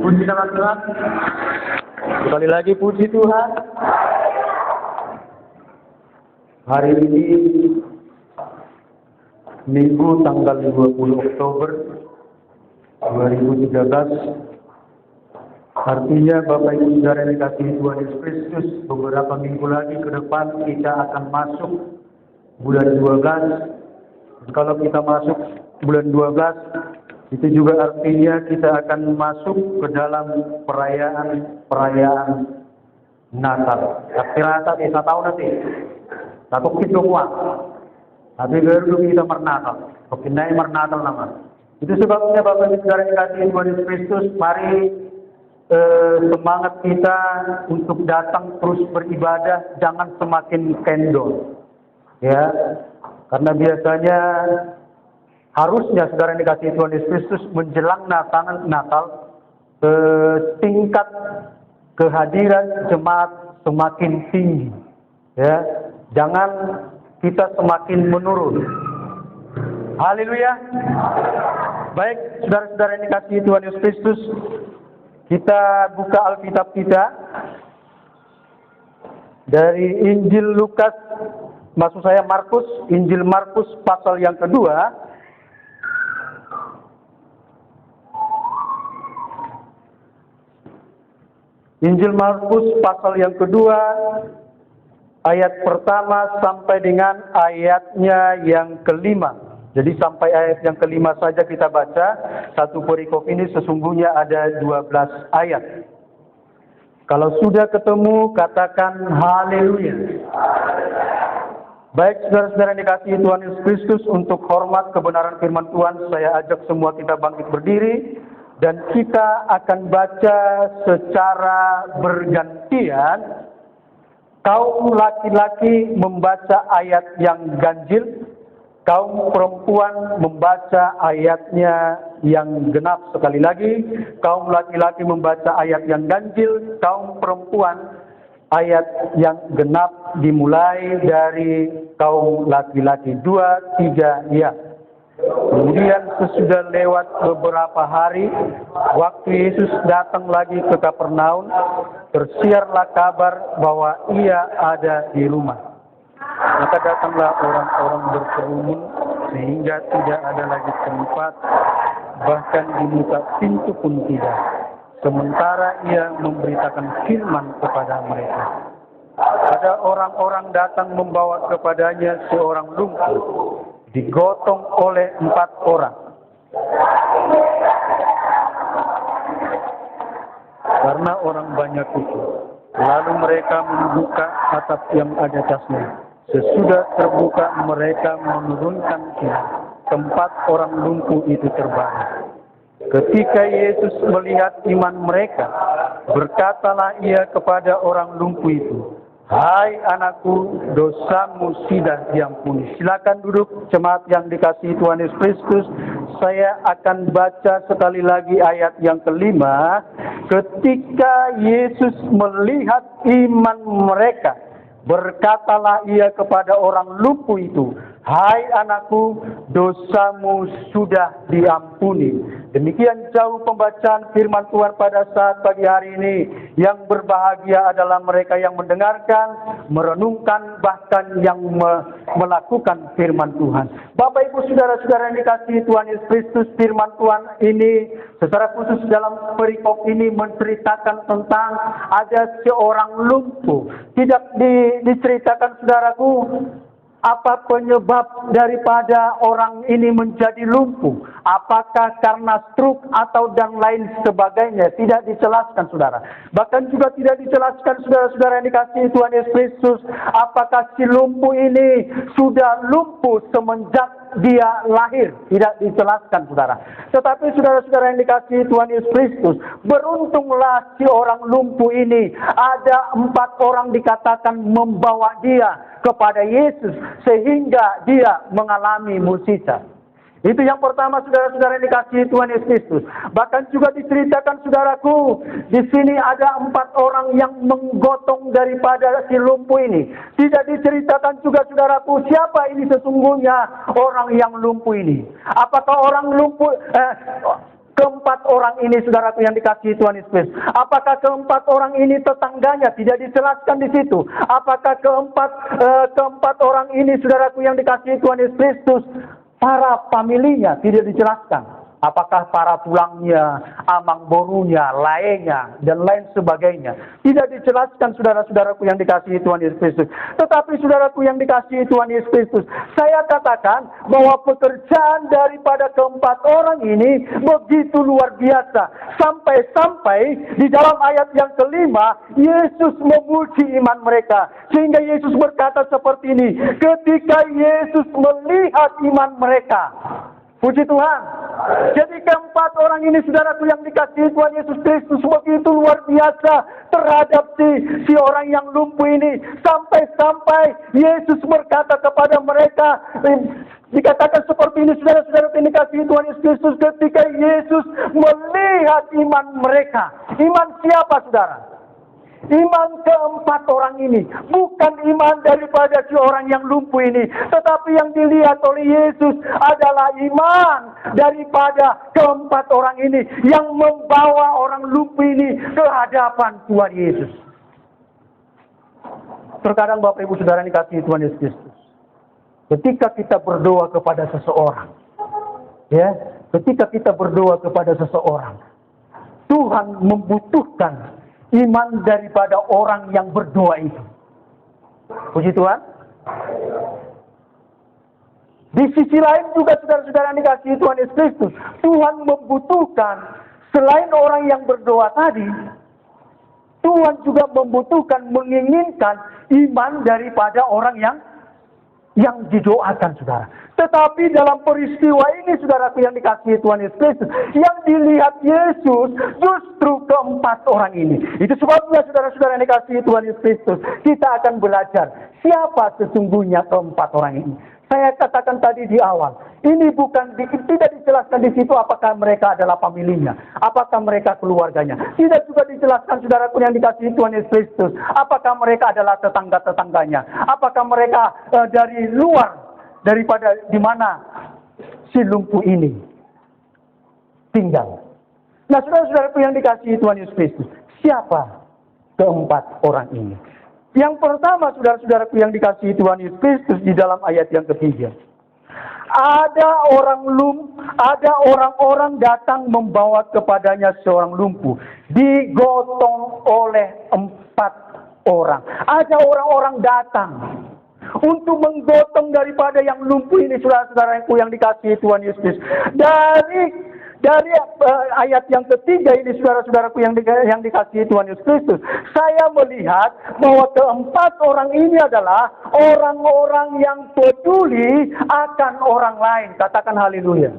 Puji nama Tuhan. Sekali lagi puji Tuhan. Hari ini Minggu tanggal 20 Oktober 2013. Artinya Bapak Ibu Saudara yang dikasihi Tuhan Yesus Kristus, beberapa minggu lagi ke depan kita akan masuk bulan 12. Kalau kita masuk bulan 12, itu juga artinya kita akan masuk ke dalam perayaan Natal. Kira-kira di satu tahun nanti, satu kita semua. Tapi baru kita mernatal, kepindahan mernatal nama. Itu sebabnya Bapak Ibu Saudara yang dikasihi Tuhan Yesus Kristus, mari semangat kita untuk datang terus beribadah, jangan semakin kendor, ya. Karena biasanya harusnya saudara yang dikasihi Tuhan Yesus Kristus menjelang Natal, tingkat kehadiran jemaat semakin tinggi, ya. Jangan kita semakin menurun. Haleluya. Baik, saudara-saudara yang dikasihi Tuhan Yesus Kristus, kita buka Alkitab kita dari Injil Lukas, maksud saya Markus, Injil Markus pasal yang kedua. Injil Markus pasal yang kedua, ayat pertama sampai dengan ayatnya yang kelima. Jadi sampai ayat yang kelima saja kita baca. Satu perikop ini sesungguhnya ada 12 ayat. Kalau sudah ketemu, katakan haleluya. Baik, saudara-saudara yang dikasihi Tuhan Yesus Kristus, untuk hormat kebenaran firman Tuhan, saya ajak semua kita bangkit berdiri. Dan kita akan baca secara bergantian. Kaum laki-laki membaca ayat yang ganjil, kaum perempuan membaca ayatnya yang genap. Sekali lagi, kaum laki-laki membaca ayat yang ganjil, kaum perempuan ayat yang genap, dimulai dari kaum laki-laki. 2, 3, ya. Kemudian sesudah lewat beberapa hari, waktu Yesus datang lagi ke Kapernaum, tersiarlah kabar bahwa ia ada di rumah. Maka datanglah orang-orang berkerumun sehingga tidak ada lagi tempat, bahkan dibuka pintu pun tidak. Sementara ia memberitakan firman kepada mereka. Ada orang-orang datang membawa kepadanya seorang lumpuh, digotong oleh 4 orang. Karena orang banyak itu, lalu mereka membuka atap yang ada atasnya. Sesudah terbuka, mereka menurunkan tempat orang lumpuh itu terbaring. Ketika Yesus melihat iman mereka, berkatalah ia kepada orang lumpuh itu, "Hai anakku, dosamu sudah diampuni." Silakan duduk, jemaat yang dikasihi Tuhan Yesus Kristus. Saya akan baca sekali lagi ayat yang kelima. Ketika Yesus melihat iman mereka, berkatalah ia kepada orang lumpuh itu, "Hai anakku, dosamu sudah diampuni." Demikian jauh pembacaan firman Tuhan pada saat pagi hari ini. Yang berbahagia adalah mereka yang mendengarkan, merenungkan, bahkan yang melakukan firman Tuhan. Bapak Ibu Saudara-saudara yang dikasihi Tuhan Yesus Kristus, firman Tuhan ini secara khusus dalam perikop ini menceritakan tentang ada seorang lumpuh. Tidak diceritakan, saudaraku, apa penyebab daripada orang ini menjadi lumpuh? Apakah karena stroke atau dan lain sebagainya? Tidak dijelaskan, saudara. Bahkan juga tidak dijelaskan, saudara-saudara yang dikasihi Tuhan Yesus Kristus, apakah si lumpuh ini sudah lumpuh semenjak dia lahir. Tidak dijelaskan, saudara. Tetapi saudara-saudara yang dikasihi Tuhan Yesus Kristus, beruntunglah si orang lumpuh ini. Ada 4 orang dikatakan membawa dia kepada Yesus sehingga dia mengalami mukjizat. Itu yang pertama, saudara-saudara yang dikasihi Tuhan Yesus Kristus. Bahkan juga diceritakan, saudaraku, di sini ada 4 orang yang menggotong daripada si lumpuh ini. Tidak diceritakan juga, saudaraku, siapa ini sesungguhnya orang yang lumpuh ini. Apakah orang lumpuh keempat orang ini, saudaraku yang dikasihi Tuhan Yesus Kristus? Apakah keempat orang ini tetangganya? Tidak dijelaskan di situ. Apakah keempat orang ini, saudaraku yang dikasihi Tuhan Yesus Kristus, para familinya? Tidak dijelaskan. Apakah para tulangnya, amang borunya, lainnya, dan lain sebagainya. Tidak dijelaskan, saudara-saudaraku yang dikasihi Tuhan Yesus Kristus. Tetapi saudaraku yang dikasihi Tuhan Yesus Kristus, saya katakan bahwa pekerjaan daripada keempat orang ini begitu luar biasa. Sampai-sampai di dalam ayat yang kelima, Yesus memuji iman mereka. Sehingga Yesus berkata seperti ini, ketika Yesus melihat iman mereka. Puji Tuhan. Jadi keempat orang ini, saudaraku yang dikasihi Tuhan Yesus Kristus, begitu luar biasa terhadap si orang yang lumpuh ini. Sampai-sampai Yesus berkata kepada mereka, dikatakan seperti ini, saudara-saudara yang dikasihi Tuhan Yesus Kristus, ketika Yesus melihat iman mereka. Iman siapa, saudara? Iman keempat orang ini, bukan iman daripada si orang yang lumpuh ini, tetapi yang dilihat oleh Yesus adalah iman daripada keempat orang ini yang membawa orang lumpuh ini ke hadapan Tuhan Yesus. Terkadang Bapak Ibu Saudara yang dikasihi Tuhan Yesus Kristus, ketika kita berdoa kepada seseorang, ketika kita berdoa kepada seseorang, Tuhan membutuhkan iman daripada orang yang berdoa itu. Puji Tuhan. Di sisi lain juga, saudara-saudara yang dikasihi Tuhan Yesus Kristus, Tuhan membutuhkan, selain orang yang berdoa tadi, Tuhan juga membutuhkan, menginginkan iman daripada orang yang didoakan, saudara. Tetapi dalam peristiwa ini, saudaraku yang dikasihi Tuhan Yesus Kristus, yang dilihat Yesus justru keempat orang ini. Itu sebabnya, saudara-saudara yang dikasihi Tuhan Yesus Kristus, kita akan belajar siapa sesungguhnya keempat orang ini. Saya katakan tadi di awal, ini tidak dijelaskan di situ apakah mereka adalah familinya, apakah mereka keluarganya. Tidak juga dijelaskan, saudaraku yang dikasihi Tuhan Yesus Kristus, apakah mereka adalah tetangga-tetangganya, apakah mereka dari luar daripada di mana si lumpuh ini tinggal. Nah, saudara-saudaraku yang dikasihi Tuhan Yesus Kristus, siapa keempat orang ini? Yang pertama, saudara-saudaraku yang dikasihi Tuhan Yesus Kristus, di dalam ayat yang ketiga, ada orang-orang datang membawa kepadanya seorang lumpuh, digotong oleh 4 orang. Ada orang-orang datang untuk menggotong daripada yang lumpuh ini, saudara-saudaraku yang dikasihi Tuhan Yesus. Dari ayat yang ketiga ini, saudara-saudaraku yang dikasihi Tuhan Yesus Kristus, saya melihat bahwa keempat orang ini adalah orang-orang yang peduli akan orang lain. Katakan haleluya.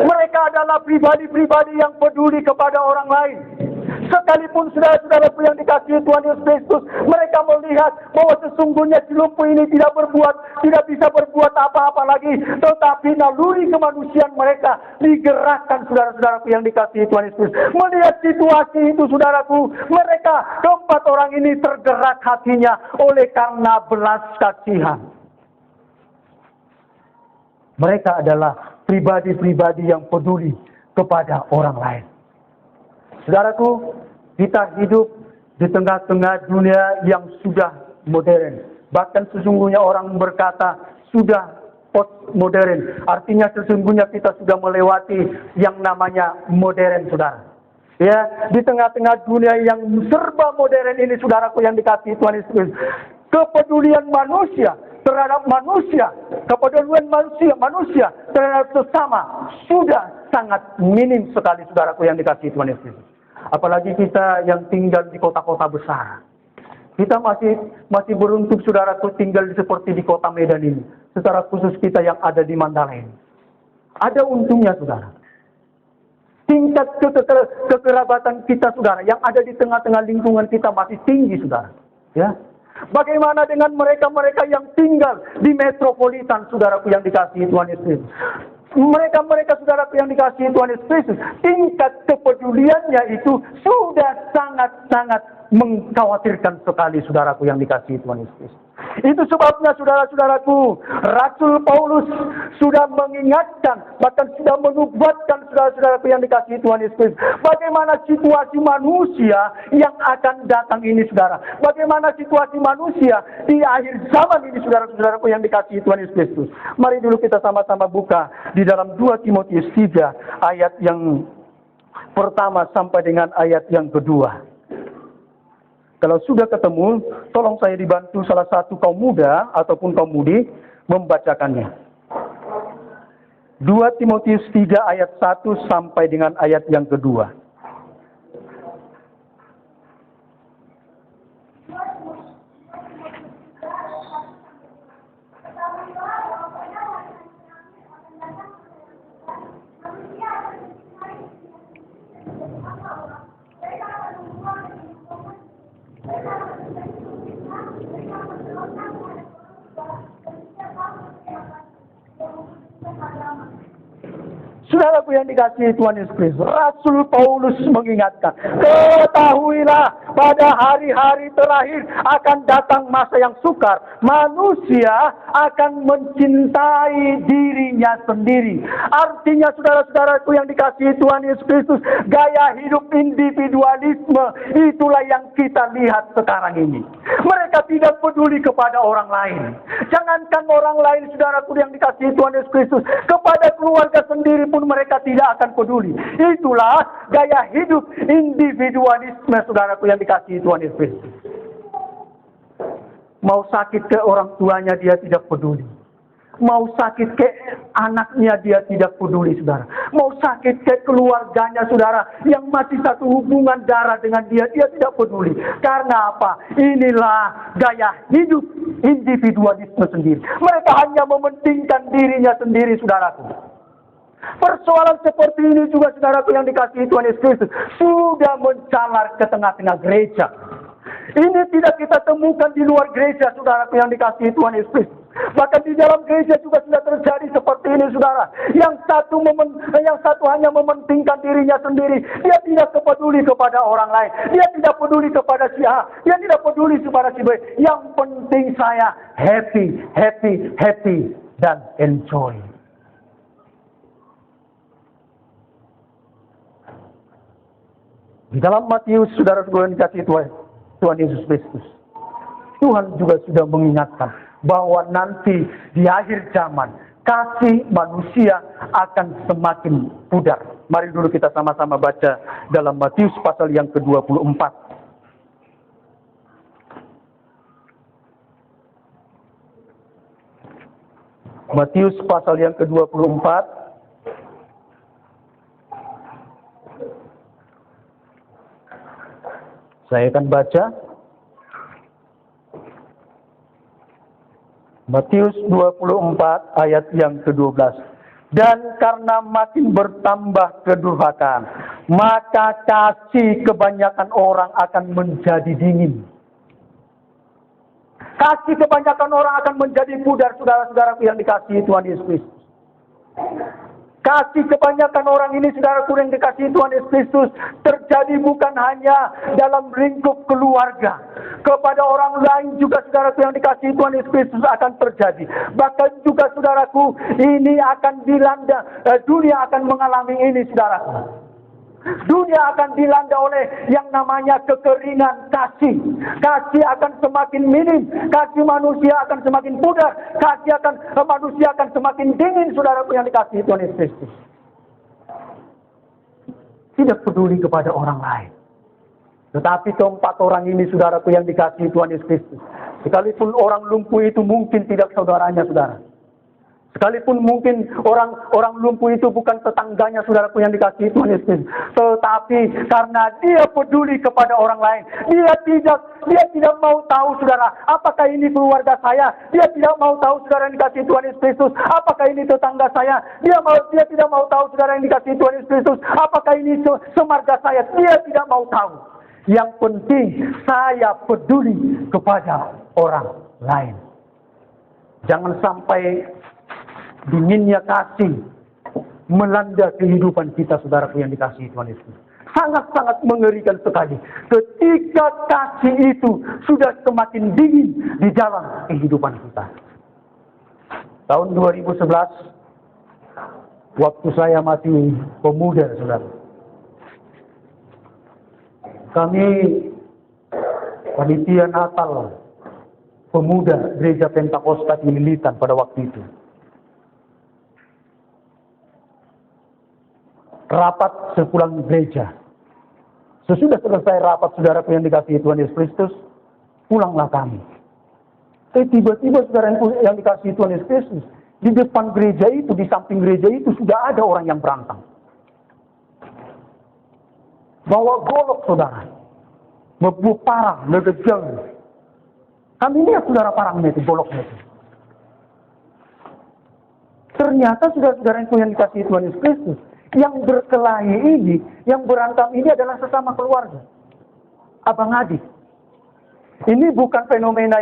Mereka adalah pribadi-pribadi yang peduli kepada orang lain. Sekalipun saudara-saudaraku yang dikasihi Tuhan Yesus Kristus, mereka melihat bahwa sesungguhnya si lumpuh ini tidak bisa berbuat apa-apa lagi, tetapi naluri kemanusiaan mereka digerakkan, saudara-saudaraku yang dikasihi Tuhan Yesus. Melihat situasi itu, saudaraku, mereka keempat orang ini tergerak hatinya oleh karena belas kasihan. Mereka adalah pribadi-pribadi yang peduli kepada orang lain. Saudaraku, kita hidup di tengah-tengah dunia yang sudah modern. Bahkan sesungguhnya orang berkata sudah postmodern. Artinya sesungguhnya kita sudah melewati yang namanya modern, saudara. Ya, di tengah-tengah dunia yang serba modern ini, saudaraku yang dikasihi Tuhan Yesus, kepedulian manusia terhadap manusia, kepedulian manusia terhadap sesama sudah sangat minim sekali, saudaraku yang dikasihi Tuhan Yesus. Apalagi kita yang tinggal di kota-kota besar. Kita masih beruntung, saudaraku, tinggal seperti di kota Medan ini. Secara khusus kita yang ada di Mandalay. Ada untungnya, saudara. Tingkat kekerabatan kita, saudara, yang ada di tengah-tengah lingkungan kita masih tinggi, saudara. Ya. Bagaimana dengan mereka-mereka yang tinggal di metropolitan, saudaraku yang dikasihi Tuhan Yesus? Mereka saudaraku yang dikasihi Tuhan Yesus Kristus, tingkat kepeduliannya dunia itu sudah sangat-sangat mengkhawatirkan sekali, saudaraku yang dikasihi Tuhan Yesus. Itu sebabnya saudara-saudaraku, Rasul Paulus sudah mengingatkan, bahkan sudah menubuatkan saudara-saudaraku yang dikasihi Tuhan Yesus, bagaimana situasi manusia yang akan datang ini, saudara. Bagaimana situasi manusia di akhir zaman ini, saudara-saudaraku yang dikasihi Tuhan Yesus. Mari dulu kita sama-sama buka di dalam 2 Timotius 3 ayat yang pertama sampai dengan ayat yang kedua. Kalau sudah ketemu, tolong saya dibantu salah satu kaum muda ataupun kaum mudi membacakannya. 2 Timotius 3 ayat 1 sampai dengan ayat yang kedua. Saudaraku yang dikasihi Tuhan Yesus Kristus, Rasul Paulus mengingatkan, ketahuilah pada hari-hari terakhir akan datang masa yang sukar. Manusia akan mencintai dirinya sendiri. Artinya saudara-saudaraku yang dikasihi Tuhan Yesus Kristus, gaya hidup individualisme itulah yang kita lihat sekarang ini. Mereka tidak peduli kepada orang lain. Jangankan orang lain, saudaraku yang dikasihi Tuhan Yesus Kristus, kepada keluarga sendiri pun mereka tidak akan peduli. Itulah gaya hidup individualisme, saudaraku yang dikasihi Tuhan Yesus Kristus. Mau sakit ke orang tuanya dia tidak peduli. Mau sakit ke anaknya dia tidak peduli, saudara. Mau sakit ke keluarganya, saudara, yang masih satu hubungan darah dengan dia tidak peduli. Karena apa? Inilah gaya hidup individualisme sendiri. Mereka hanya mementingkan dirinya sendiri, saudaraku. Persoalan seperti ini juga, saudaraku yang dikasihi Tuhan Yesus Kristus, sudah mencalar ke tengah-tengah gereja. Ini tidak kita temukan di luar gereja, saudaraku yang dikasihi Tuhan Yesus Kristus. Bahkan di dalam gereja juga sudah terjadi seperti ini, saudara. Yang satu hanya mementingkan dirinya sendiri. Dia tidak peduli kepada orang lain. Dia tidak peduli kepada si A. Dia tidak peduli kepada si B. Yang penting saya happy, happy, happy, dan enjoy. Di dalam Matius, saudara-saudara yang dikasihi Tuhan Yesus Kristus, Tuhan juga sudah mengingatkan bahwa nanti di akhir zaman kasih manusia akan semakin pudar. Mari dulu kita sama-sama baca dalam Matius pasal yang ke-24. Matius pasal yang ke-24. Saya akan baca Matius 24 ayat yang ke-12. Dan karena makin bertambah kedurhakaan, maka kasih kebanyakan orang akan menjadi dingin. Kasih kebanyakan orang akan menjadi pudar, saudara-saudaraku yang dikasihi Tuhan Yesus Kristus. Kasih kebanyakan orang ini, saudaraku yang dikasihi Tuhan Yesus Kristus, terjadi bukan hanya dalam lingkup keluarga. Kepada orang lain juga, saudaraku yang dikasihi Tuhan Yesus Kristus, akan terjadi. Bahkan juga, saudaraku, ini akan dilanda, dunia akan mengalami ini, saudaraku. Dunia akan dilanda oleh yang namanya kekeringan kasih. Kasih akan semakin minim. Kasih manusia akan semakin pudar. Manusia akan semakin dingin, saudaraku yang dikasihi Tuhan Yesus Kristus. Tidak peduli kepada orang lain. Tetapi keempat orang ini, saudaraku yang dikasihi Tuhan Yesus Kristus, sekalipun orang lumpuh itu mungkin tidak saudaranya, saudara. Sekalipun mungkin orang lumpuh itu bukan tetangganya, saudaraku yang dikasihi Tuhan Yesus. Tetapi karena dia peduli kepada orang lain, dia tidak mau tahu, saudara, apakah ini keluarga saya. Dia tidak mau tahu, saudara yang dikasihi Tuhan Yesus Kristus, apakah ini tetangga saya. Dia tidak mau tahu, saudara yang dikasihi Tuhan Yesus Kristus, apakah ini semarga saya. Dia tidak mau tahu. Yang penting saya peduli kepada orang lain. Jangan sampai dinginnya kasih melanda kehidupan kita, saudaraku yang dikasihi Tuhan Yesus. Sangat-sangat mengerikan sekali. Ketika kasih itu sudah semakin dingin di dalam kehidupan kita. Tahun 2011, waktu saya masih pemuda, saudara, kami panitia Natal pemuda Gereja Pentakosta Mililitan pada waktu itu rapat sepulang gereja. Sesudah selesai rapat, saudaraku yang dikasihi Tuhan Yesus Kristus, pulanglah kami. Tiba-tiba saudara yang dikasihi Tuhan Yesus Kristus, di depan gereja itu, di samping gereja itu sudah ada orang yang berantem. Bawa golok, saudara. Membawa parang, ngegejeng. Kami lihat saudara parangnya itu, goloknya itu. Ternyata saudara-saudara yang dikasihi Tuhan Yesus Kristus, yang berkelahi ini, yang berantem ini adalah sesama keluarga. Abang adik. Ini bukan fenomena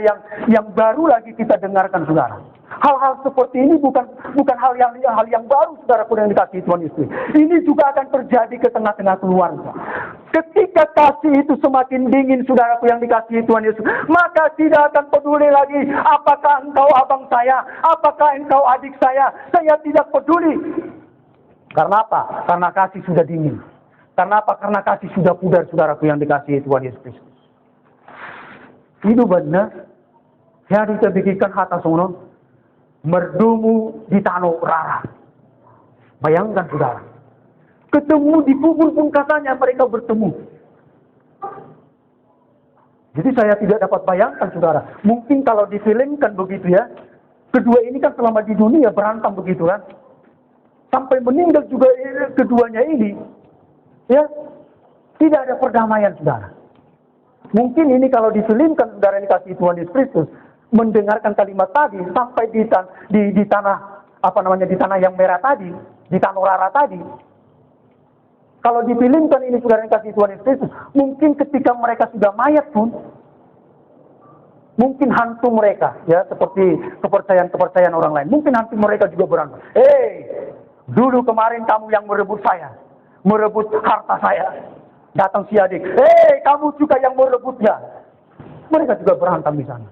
yang baru lagi kita dengarkan, saudara. Hal-hal seperti ini bukan hal yang baru, saudaraku yang dikasihi Tuhan Yesus. Ini juga akan terjadi ke tengah-tengah keluarga. Ketika kasih itu semakin dingin, saudaraku yang dikasihi Tuhan Yesus, maka tidak akan peduli lagi apakah engkau abang saya, apakah engkau adik saya tidak peduli. Karena apa? Karena kasih sudah dingin. Karena apa? Karena kasih sudah pudar, saudaraku yang dikasihi Tuhan Yesus Kristus. Itu benar. Jadi terbikikan hata sono, merdumu di tanah rara. Bayangkan, saudara. Ketemu di kubur pun katanya mereka bertemu. Jadi saya tidak dapat bayangkan, saudara. Mungkin kalau difilmkan begitu ya. Kedua ini kan selama di dunia berantem begitu kan. Sampai meninggal juga keduanya ini, ya, tidak ada perdamaian, saudara. Mungkin ini kalau difilmkan, saudara yang dikasihi Tuhan Yesus Kristus, mendengarkan kalimat tadi sampai di tanah di tanah yang merah tadi, di tanah rara tadi. Kalau difilmkan ini, saudara yang dikasihi Tuhan Yesus Kristus, mungkin ketika mereka sudah mayat pun, mungkin hantu mereka, ya, seperti kepercayaan orang lain, mungkin hantu mereka juga berantem. Dulu kemarin kamu yang merebut saya, merebut harta saya. Datang si adik, kamu juga yang merebutnya. Mereka juga berantem di sana.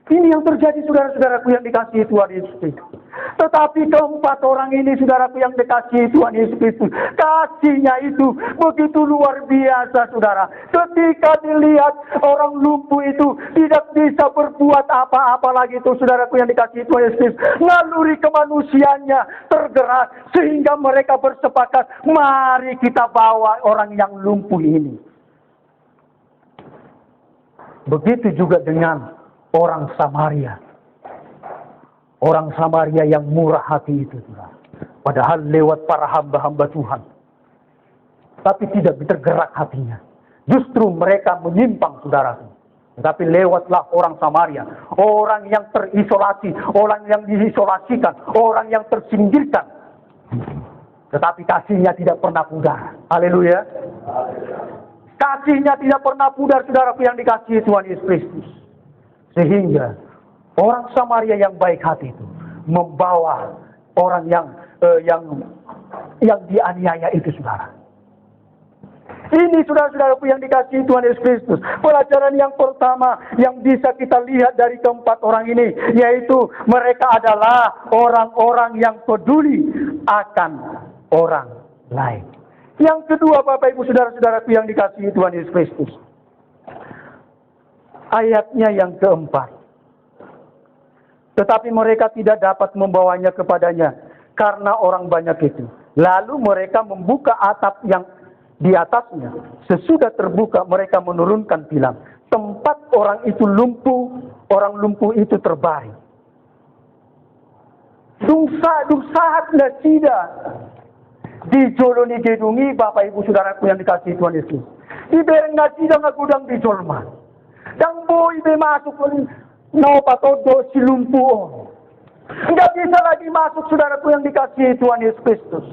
Ini yang terjadi, saudara-saudaraku yang dikasihi Tuhan Yesus Kristus. Tetapi keempat orang ini, saudaraku yang dikasihi Tuhan Yesus Kristus, kasihnya itu begitu luar biasa, saudara. Ketika dilihat orang lumpuh itu tidak bisa berbuat apa-apa lagi itu, saudaraku yang dikasihi Tuhan Yesus Kristus, naluri kemanusiaannya tergerak sehingga mereka bersepakat, mari kita bawa orang yang lumpuh ini. Begitu juga dengan orang Samaria. Orang Samaria yang murah hati itu, saudara. Padahal lewat para hamba-hamba Tuhan. Tapi tidak tergerak hatinya. Justru mereka menyimpang, saudaraku. Tapi lewatlah orang Samaria. Orang yang terisolasi. Orang yang diisolasikan. Orang yang tersingkirkan. Tetapi kasihnya tidak pernah pudar. Haleluya. Kasihnya tidak pernah pudar, saudaraku yang dikasihi Tuhan Yesus Kristus. Sehingga orang Samaria yang baik hati itu membawa orang yang dianiaya itu, saudara. Ini saudara-saudaraku yang dikasihi Tuhan Yesus Kristus. Pelajaran yang pertama yang bisa kita lihat dari keempat orang ini, yaitu mereka adalah orang-orang yang peduli akan orang lain. Yang kedua, Bapak Ibu saudara-saudaraku yang dikasihi Tuhan Yesus Kristus, ayatnya yang keempat. Tetapi mereka tidak dapat membawanya kepadanya karena orang banyak itu. Lalu mereka membuka atap yang di atasnya. Sesudah terbuka mereka menurunkan tilam. Tempat orang itu lumpuh, orang lumpuh itu terbaring. Saat nasida di joloni gedungi, Bapak Ibu saudaraku yang dikasihi Tuhan Yesus. Ibereng nasida ngagudang di jolma. Dan boy be masuk no patodo si lumpuh. Enggak bisa lagi masuk, saudaraku yang dikasihi Tuhan Yesus Kristus.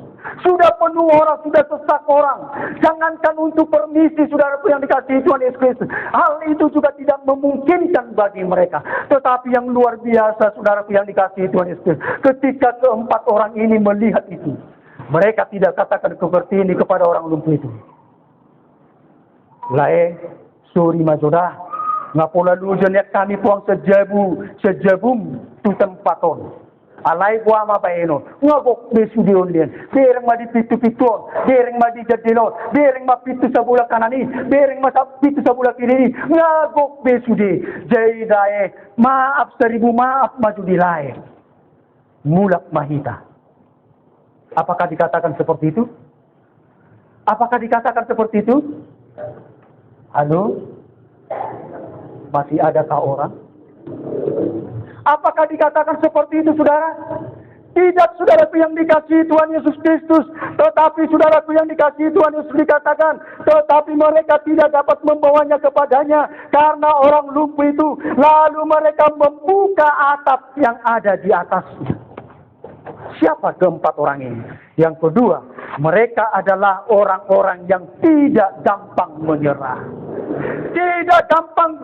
Sudah penuh orang, sudah sesak orang. Jangankan untuk permisi, saudaraku yang dikasihi Tuhan Yesus Kristus. Hal itu juga tidak memungkinkan bagi mereka. Tetapi yang luar biasa, saudaraku yang dikasihi Tuhan Yesus Kristus, ketika keempat orang ini melihat itu, Mereka tidak katakan seperti ini kepada orang lumpuh itu. Lae, suri majoda, ngapola lujan yak kami puang sejabum tu tempaton. Alay buah ma paeno, ngagok besu dion dian. Bereng ma di pitu-pituon, bereng ma di jadilon, bereng ma pitu sa bulak kanani, bereng ma sa pitu sa bulak kiri, ngagok besu di. Jai dae, maaf 1000 maaf maju di lae. Mulak mahita. Apakah dikatakan seperti itu? Apakah dikatakan seperti itu? Halo? Masih adakah orang? Apakah dikatakan seperti itu, saudara? Tidak, saudaraku yang dikasihi Tuhan Yesus Kristus. Tetapi saudaraku yang dikasihi Tuhan Yesus dikatakan, tetapi mereka tidak dapat membawanya kepadanya karena orang lumpuh itu. Lalu mereka membuka atap yang ada di atasnya. Siapa keempat orang ini? Yang kedua, mereka adalah orang-orang yang tidak gampang menyerah. Tidak gampang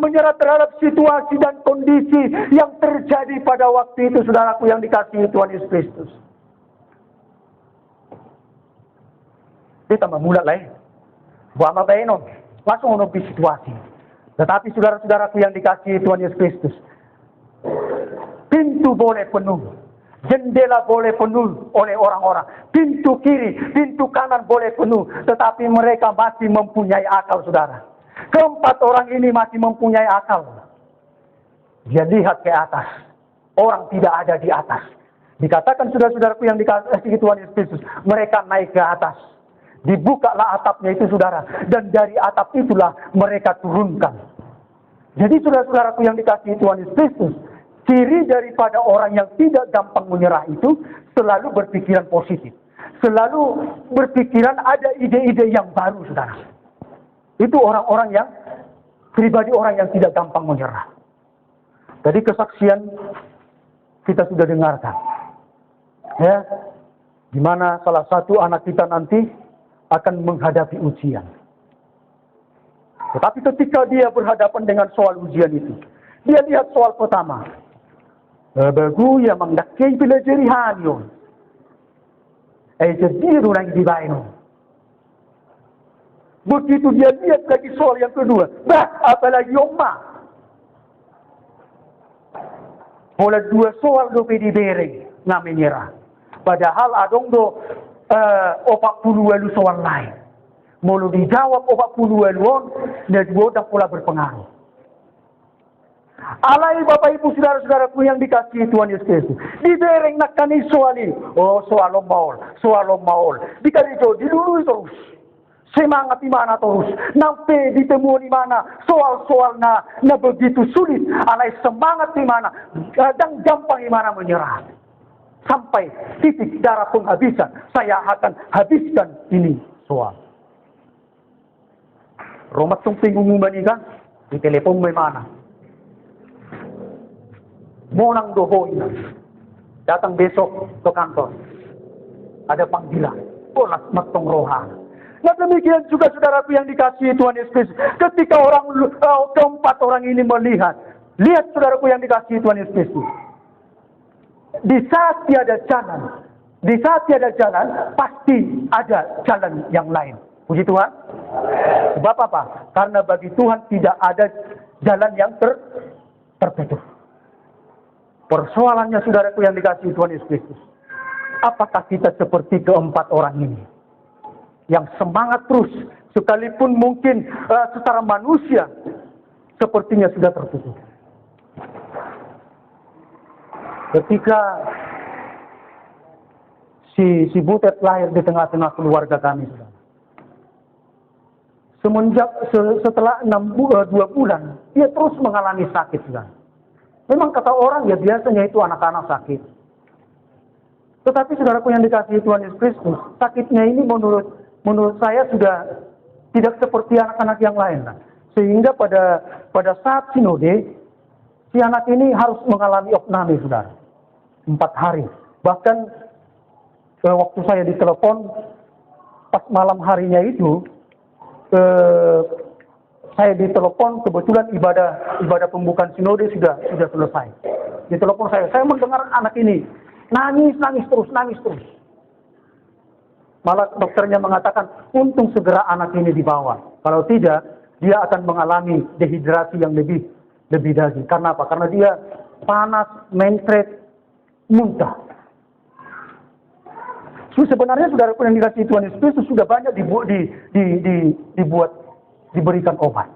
menyerah terhadap situasi dan kondisi yang terjadi pada waktu itu, saudaraku yang dikasihi Tuhan Yesus Kristus. Kita memulai lain. Buat apa ini? Langsung menutupi situasi. Tetapi saudara-saudaraku yang dikasihi Tuhan Yesus Kristus, pintu boleh penuh. Jendela boleh penuh oleh orang-orang. Pintu kiri, pintu kanan boleh penuh. Tetapi mereka masih mempunyai akal, saudara. Keempat orang ini masih mempunyai akal. Dia lihat ke atas. Orang tidak ada di atas. Dikatakan saudara-saudaraku yang dikasihi Tuhan Yesus Kristus, mereka naik ke atas. Dibukalah atapnya itu, saudara. Dan dari atap itulah mereka turunkan. Jadi saudara-saudaraku yang dikasihi Tuhan Yesus Kristus, ciri daripada orang yang tidak gampang menyerah itu selalu berpikiran positif. Selalu berpikiran ada ide-ide yang baru, saudara. Itu orang-orang yang, pribadi orang yang tidak gampang menyerah. Tadi kesaksian kita sudah dengarkan. Ya, di mana salah satu anak kita nanti akan menghadapi ujian. Tetapi ketika dia berhadapan dengan soal ujian itu, dia lihat soal pertama. Bagu yang mengdakai pelajarian yon. Jadi orang dibayar. Begitu dia lihat lagi soal yang kedua, apalagi Yoma. Oleh dua soal do diberi namenyerah. Padahal adong do 40 welu soal lain. Mulu dijawab 40 weluan, dan dua dah pula berpengaruh. Alai Bapak Ibu saudara-saudaraku yang dikasihi Tuhan Yesus Kristus. Dibereng nak kani soalin. Oh soal maul. Dikarijo dilului terus. Semangat di mana terus. Nampai ditemu di mana. Soal-soal na begitu sulit. Alai semangat di mana. Dan gampang di mana menyerah. Sampai titik darah penghabisan. Saya akan habiskan ini soal. Romat tung pinggung kan? Di telepon mana? Monang dohoin. Datang besok ke kantor. Ada panggilan. Olas matong rohana. Nah demikian juga saudaraku yang dikasihi Tuhan Yesus Kristus. Ketika keempat orang ini melihat. Lihat saudaraku yang dikasihi Tuhan Yesus Kristus. Di saat tiada jalan, pasti ada jalan yang lain. Puji Tuhan. Sebab apa? Karena bagi Tuhan tidak ada jalan yang tertutup. Persoalannya saudaraku yang dikasihi Tuhan Yesus Kristus. Apakah kita seperti keempat orang ini? Yang semangat terus. Sekalipun mungkin secara manusia. Sepertinya sudah tertutup. Ketika si Butet lahir di tengah-tengah keluarga kami. Setelah 2 bulan. Dia terus mengalami sakit. Saudara. Memang kata orang ya biasanya itu anak-anak sakit. Tetapi saudaraku yang dikasihi Tuhan Yesus Kristus, sakitnya ini menurut saya sudah tidak seperti anak-anak yang lain. Sehingga pada saat sinode, si anak ini harus mengalami opname, saudara. 4 hari. Bahkan waktu saya ditelepon, pas malam harinya itu, saya ditelepon, kebetulan ibadah pembukaan sinode sudah selesai. Ditelepon saya mendengar anak ini nangis terus. Malah dokternya mengatakan, untung segera anak ini dibawa. Kalau tidak, dia akan mengalami dehidrasi yang lebih lagi. Karena apa? Karena dia panas, mencret, muntah. Sebenarnya saudara yang dikasihi Tuhan Yesus Kristus sudah banyak diberikan obat.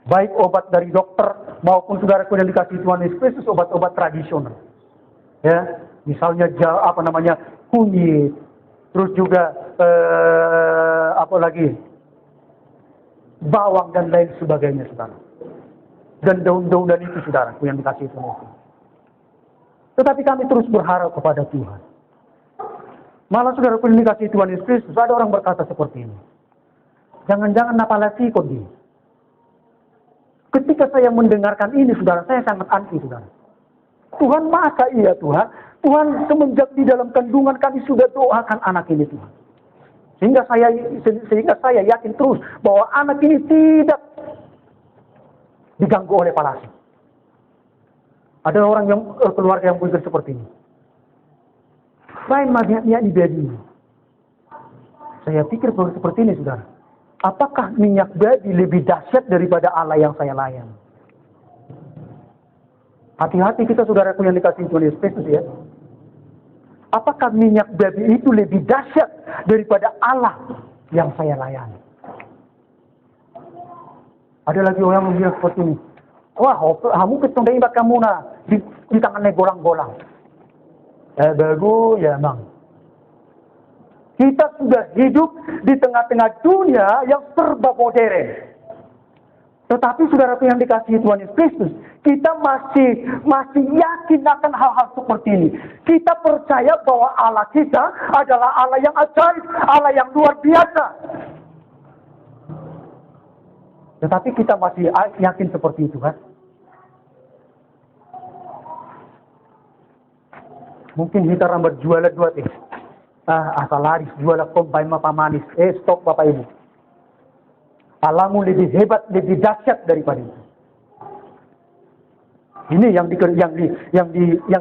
Baik obat dari dokter maupun saudara yang dikasihi Tuhan Yesus Kristus obat-obat tradisional. Ya, misalnya kunyit, terus juga bawang dan lain sebagainya, saudara. Dan daun-daunan itu, saudara, yang dikasihi Tuhan Yesus. Tetapi kami terus berharap kepada Tuhan. Malah saudara yang dikasihi Tuhan Yesus Kristus, ada orang berkata seperti ini. Jangan-jangan napalasi kok dia. Ketika saya mendengarkan ini, saudara, saya sangat anti, saudara. Tuhan, masa iya Tuhan? Tuhan semenjak di dalam kandungan kami sudah doakan anak ini, Tuhan. Sehingga saya yakin terus bahwa anak ini tidak diganggu oleh palasi. Ada orang yang keluarga yang berpikir seperti ini. Lain minyak babi. Saya pikir seperti ini, saudara. Apakah minyak babi lebih dahsyat daripada Allah yang saya layani? Hati-hati kita, saudaraku yang dikasihi Tuhan Yesus Kristus, ya. Apakah minyak babi itu lebih dahsyat daripada Allah yang saya layani? Ada lagi orang yang bilang seperti ini. Wah, kamu ketemu ibat kamu di tangannya golang-golang. Bagus ya, Bang. Kita sudah hidup di tengah-tengah dunia yang serba modern. Tetapi saudara yang dikasihi Tuhan Yesus Kristus, kita masih yakin akan hal-hal seperti ini. Kita percaya bahwa Allah kita adalah Allah yang ajaib, Allah yang luar biasa. Tetapi kita masih yakin seperti itu, kan? Mungkin kita rambat jualan dua teh. Asal laris jualan kompai mapa manis. Stop Bapak Ibu. Allahmu lebih hebat, lebih dahsyat daripada itu. Ini yang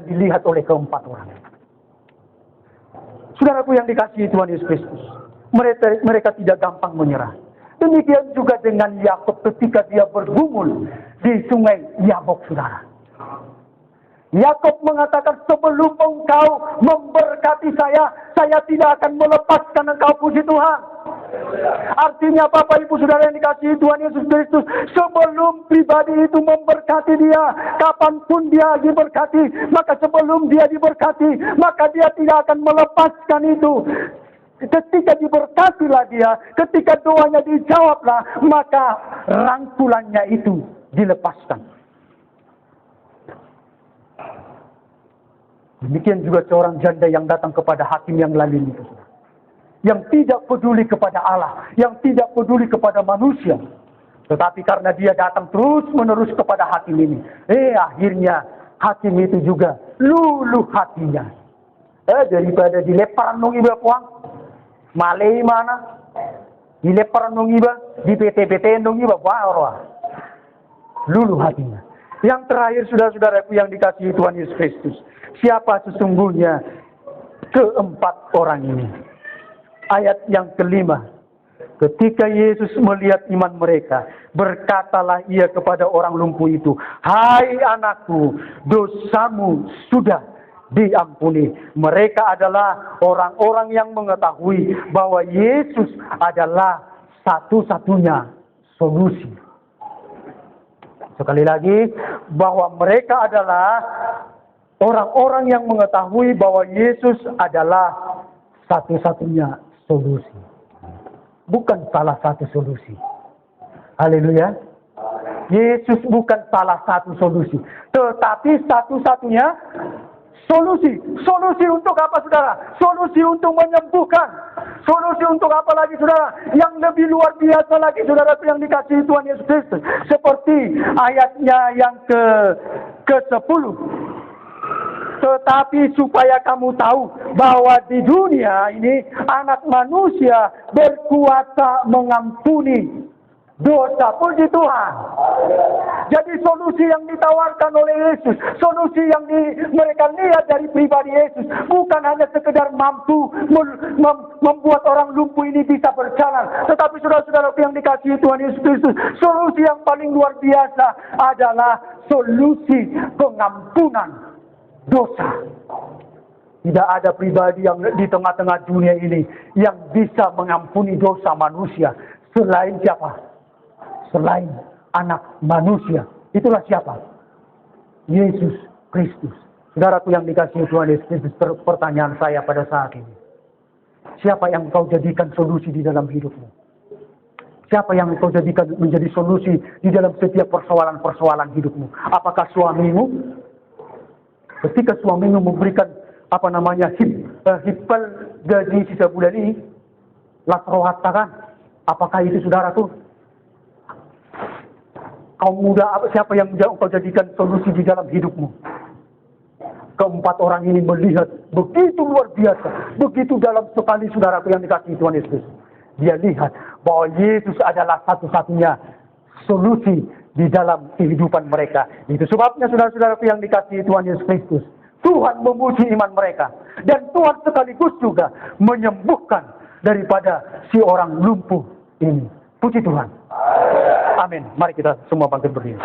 dilihat oleh keempat orang. Saudaraku yang dikasihi Tuhan Yesus Kristus, mereka tidak gampang menyerah. Demikian juga dengan Yakub ketika dia bergumul di sungai Yabok, saudara. Yakub mengatakan, sebelum engkau memberkati saya tidak akan melepaskan engkau, puji Tuhan. Artinya Bapak Ibu Saudara yang dikasihi Tuhan Yesus Kristus, sebelum pribadi itu memberkati dia, kapanpun dia diberkati, maka sebelum dia diberkati, maka dia tidak akan melepaskan itu. Ketika diberkatilah dia, ketika doanya dijawablah, maka rangkulannya itu dilepaskan. Demikian juga seorang janda yang datang kepada hakim yang lalim itu, yang tidak peduli kepada Allah, yang tidak peduli kepada manusia. Tetapi karena dia datang terus menerus kepada hakim ini, akhirnya hakim itu juga luluh hatinya. Daripada dilepar nung iba puang, malai mana? Dilepar nung iba, di PT nung iba puang, luluh hatinya. Yang terakhir, saudara-saudaraku yang dikasihi Tuhan Yesus Kristus, siapa sesungguhnya keempat orang ini? Ayat yang kelima, ketika Yesus melihat iman mereka, berkatalah ia kepada orang lumpuh itu, hai anakku, dosamu sudah diampuni. Mereka adalah orang-orang yang mengetahui bahwa Yesus adalah satu-satunya solusi. Sekali lagi, bahwa mereka adalah orang-orang yang mengetahui bahwa Yesus adalah satu-satunya solusi. Bukan salah satu solusi. Haleluya. Yesus bukan salah satu solusi, tetapi satu-satunya solusi. Solusi untuk apa, saudara? Solusi untuk menyembuhkan. Solusi untuk apa lagi, saudara? Yang lebih luar biasa lagi, saudara yang dikasihi Tuhan Yesus Kristus. Seperti ayatnya yang ke-10. Tetapi supaya kamu tahu bahwa di dunia ini anak manusia berkuasa mengampuni dosa, puji Tuhan. Jadi solusi yang ditawarkan oleh Yesus, solusi yang mereka lihat dari pribadi Yesus, bukan hanya sekedar mampu membuat orang lumpuh ini bisa berjalan. Tetapi saudara-saudara yang dikasihi Tuhan Yesus Kristus, solusi yang paling luar biasa adalah solusi pengampunan dosa. Tidak ada pribadi yang di tengah-tengah dunia ini yang bisa mengampuni dosa manusia. Selain siapa? Selain anak manusia. Itulah siapa? Yesus Kristus. Saudaraku yang dikasihi Tuhan Yesus Kristus, pertanyaan saya pada saat ini. Siapa yang kau jadikan solusi di dalam hidupmu? Siapa yang kau jadikan menjadi solusi di dalam setiap persoalan-persoalan hidupmu? Apakah suamimu? Ketika suamimu memberikan hipal gaji sisa bulan ini, lasrohatakan. Apakah itu saudaraku? Kaum muda, siapa yang kau jadikan solusi di dalam hidupmu? Keempat orang ini melihat begitu luar biasa, begitu dalam sekali saudaraku yang dikasihi Tuhan Yesus. Dia lihat bahwa Yesus adalah satu-satunya solusi di dalam kehidupan mereka. Itu sebabnya saudara-saudaraku yang dikasihi Tuhan Yesus Kristus, Tuhan memuji iman mereka. Dan Tuhan sekaligus juga menyembuhkan daripada si orang lumpuh ini. Puji Tuhan. Amin. Mari kita semua bangkit berdiri.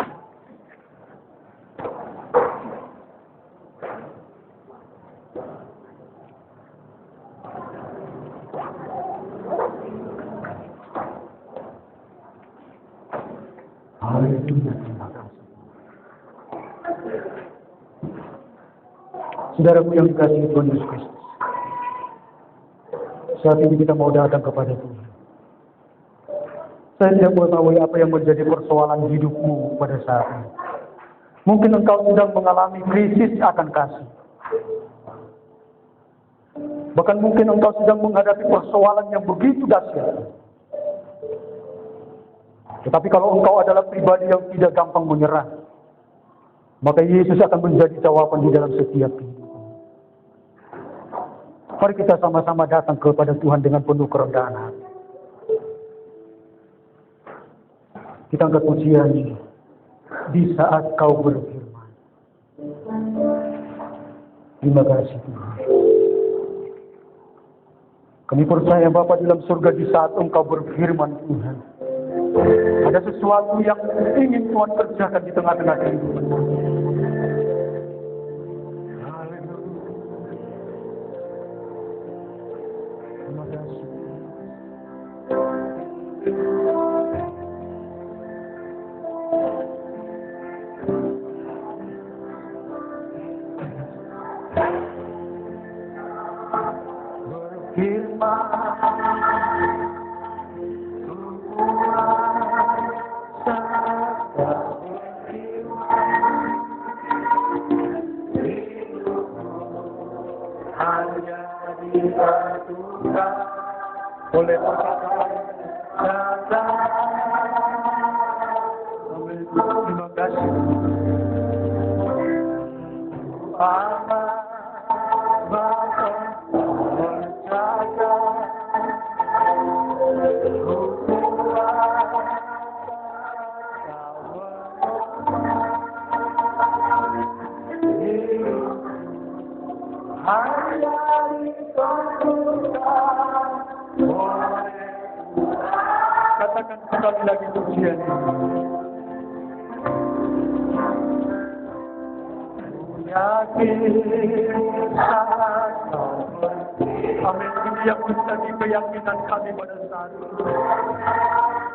Haleluya. Terima kasih. Saudaraku yang dikasihi Tuhan Yesus Kristus, saat ini kita mau datang kepada Tuhan. Saya tidak mengetahui apa yang menjadi persoalan hidupmu pada saat ini. Mungkin engkau sedang mengalami krisis akan kasih. Bahkan mungkin engkau sedang menghadapi persoalan yang begitu dahsyat. Tetapi kalau engkau adalah pribadi yang tidak gampang menyerah, maka Yesus akan menjadi jawaban di dalam setiap kehidupan. Mari kita sama-sama datang kepada Tuhan dengan penuh kerendahan hati. Kita angkat pujian di saat kau berfirman. Terima kasih Tuhan. Kami percaya Bapa di dalam surga, di saat engkau berfirman Tuhan, ada sesuatu yang ingin Tuhan kerjakan di tengah-tengah kehidupan. Terima kasih. Oleh terima kasih. Katakan sekali lagi pujian ini. Yakin saat kau berfirman. Amin. Ini yang menjadi keyakinan kami pada saat ini.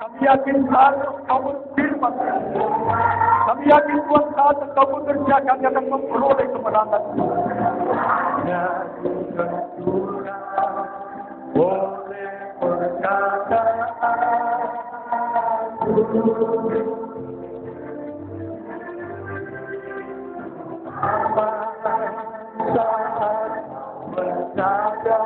Kami yakin saat kau berfirman. Kami yakin Tuhan saat kau bekerja, kami akan memperoleh kemenangan. Yakin Tuhan boleh berkata apa saat berkata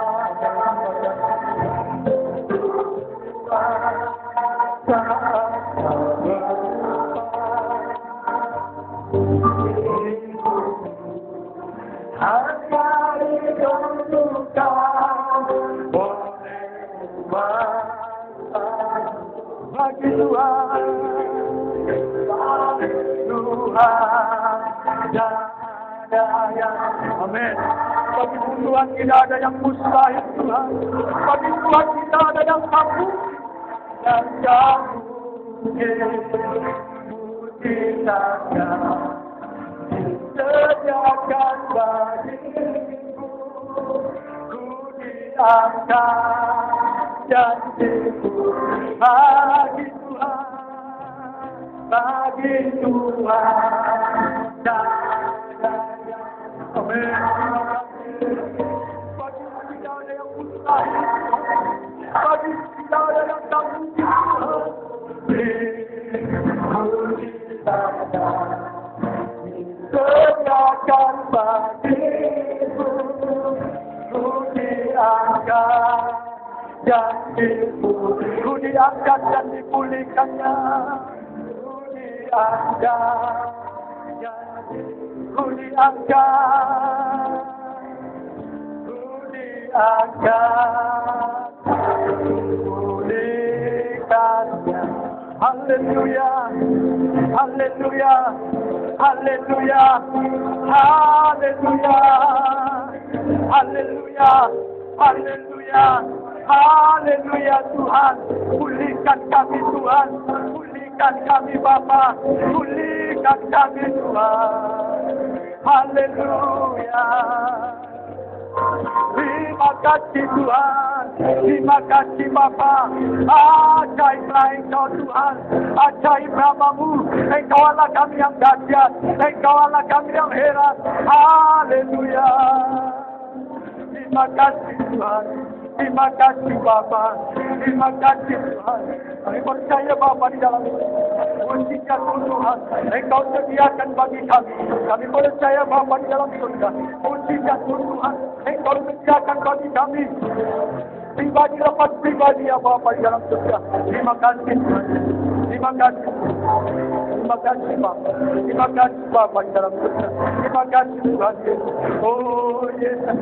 bagi Tuhan Tuhan tidak ada yang amin. Bagi Tuhan tidak ada yang mustahil Tuhan. Bagi Tuhan tidak ada yang mampu dan jauh mujizatnya disediakan bagiku. Ku diangkat dan diberi bagi Tuhan. Bagi Tuhan dan amin. Bagi tidak ada yang mustahil, bagi tidak ada yang tak mungkin disediakan bagiku. Ku diangkat dan dipulihkan, ku diangkat dan dipulihkannya. Ku diangkat, pulihkannya. Haleluya, haleluya, haleluya, haleluya, haleluya, haleluya, haleluya. Tuhan, pulihkan kami Tuhan, pulihkan kami Bapa, pulihkan kami Tuhan. Haleluya. Terima kasih Tuhan, terima kasih Bapa. Ajaiblah Engkau Tuhan, ajaib namamu. Engkau Allah kami yang dahsyat, Engkau Allah kami yang heran. Haleluya. Terima kasih Tuhan, terima kasih Bapa, terima kasih Tuhan. Kami percaya Bapa di dalam mujizat Tuhan Engkau sediakan bagi kami. Kami percaya Bapa di dalam surga, mujizat Tuhan Engkau sediakan bagi kami. Pribadi lepas pribadi ya Bapa di dalam surga. Terima kasih Tuhan, terima kasih, terima kasih Bapa, terima kasih Bapa di dalam surga. Terima kasih Tuhan Yesus. Oh Yesus,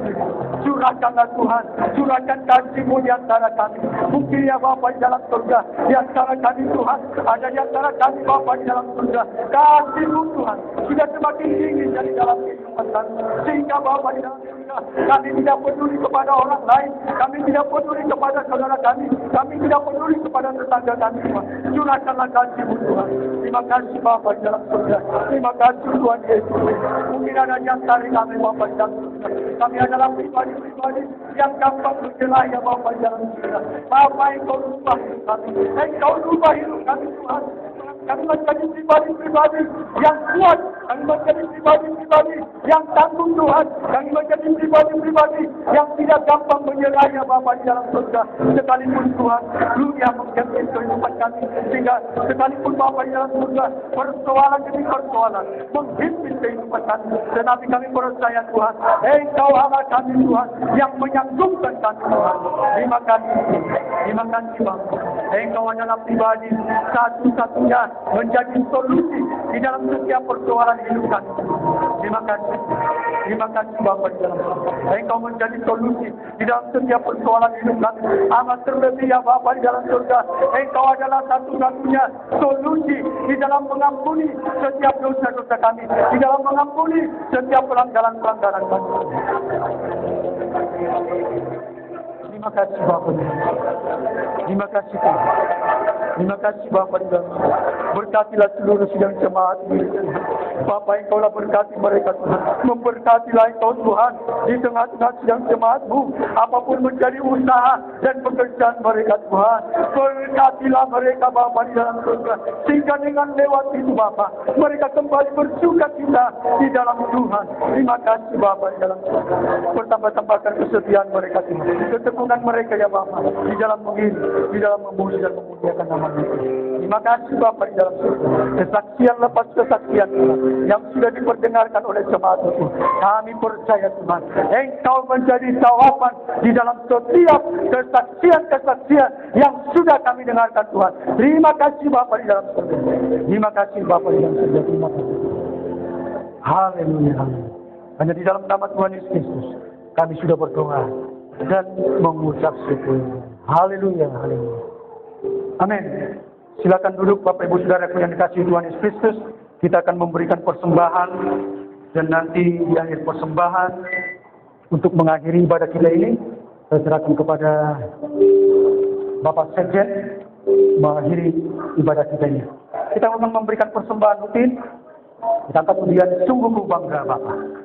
curahkanlah Tuhan, curahkan kasih-Mu di antara kami. Mungkin ya Bapa di dalam surga, di antara kami Tuhan, ada di antara kami Bapa di dalam surga. Kasih-Mu Tuhan sudah semakin tinggi dari dalam kehidupan kami. Sehingga Bapa di dalam surga, kami tidak peduli kepada orang lain, kami tidak peduli kepada saudara kami tidak peduli kepada tetangga kami Tuhan. Curahkanlah kasih-Mu Tuhan. Terima kasih Bapa di dalam surga. Terima kasih Tuhan Yesus. Mungkin ada di antara kami Bapa di dalam surga, kami adalah pribadi-pribadi yang gampang bercelah ya Bapa di dalam surga. Bapa Engkau rubah hidup kami, Engkau rubah hidup kami Tuhan. Kami menjadi pribadi-pribadi yang kuat, kami menjadi pribadi-pribadi yang tangguh Tuhan. Kami menjadi pribadi-pribadi yang tidak gampang menyerah ya Bapa di dalam surga. Sekalipun Tuhan, Lu yang menghimpit kehidupan kami, sehingga sekalipun Bapa di dalam surga, persoalan demi persoalan menghimpit kehidupan kami, tetapi kami percaya Tuhan, Engkau Allah kami Tuhan, yang menyanggupkan kami Tuhan. Terima kasih Bapa. Engkau adalah pribadi satu-satunya menjadi solusi di dalam setiap persoalan hidup kami. Terima kasih Bapa di dalam surga. Engkau menjadi solusi di dalam setiap persoalan hidup kami. Amat terlebih ya Bapa di dalam surga, Engkau adalah satu-satunya solusi di dalam mengampuni setiap dosa-dosa kami, di dalam mengampuni setiap pelanggaran-pelanggaran kami. Terima kasih Bapa. Terima kasih Tuhan. Terima kasih Bapa di dalam surga. Berkatilah seluruh sidang jemaat ini Tuhan. Bapa Engkau lah berkati mereka Tuhan. Memberkatilah Engkau Tuhan di tengah-tengah sidang jemaat-Mu. Apapun menjadi usaha dan pekerjaan mereka Tuhan, berkatilah mereka Bapa di dalam surga. Sehingga dengan lewat itu Bapa, mereka kembali bersukacita di dalam Tuhan. Terima kasih Bapa di dalam surga. Bertambah-tambahkan kesetiaan mereka Tuhan, ketekunan mereka ya Bapa di dalam mengiring, di dalam memuji dan memuliakan nama Tuhan. Terima kasih Bapa di dalam surga. Kesaksian lepas kesaksian Tuhan yang sudah diperdengarkan oleh jemaat itu, kami percaya Tuhan, Engkau menjadi jawaban di dalam setiap kesaksian-kesaksian yang sudah kami dengarkan Tuhan. Terima kasih Bapa di dalam surga. Terima kasih Bapa di dalam surga. Terima kasih. Haleluya. Hanya di dalam nama Tuhan Yesus Kristus kami sudah berdoa dan mengucap syukur. Haleluya. Haleluya. Amin. Silakan duduk Bapak Ibu Saudaraku yang dikasihi Tuhan Yesus Kristus. kita akan memberikan persembahan, dan nanti di akhir persembahan untuk mengakhiri ibadah kita ini, saya serahkan kepada Bapak Sekjen mengakhiri ibadah kita ini. Kita memang memberikan persembahan rutin, kita kemudian sungguh bangga Bapak.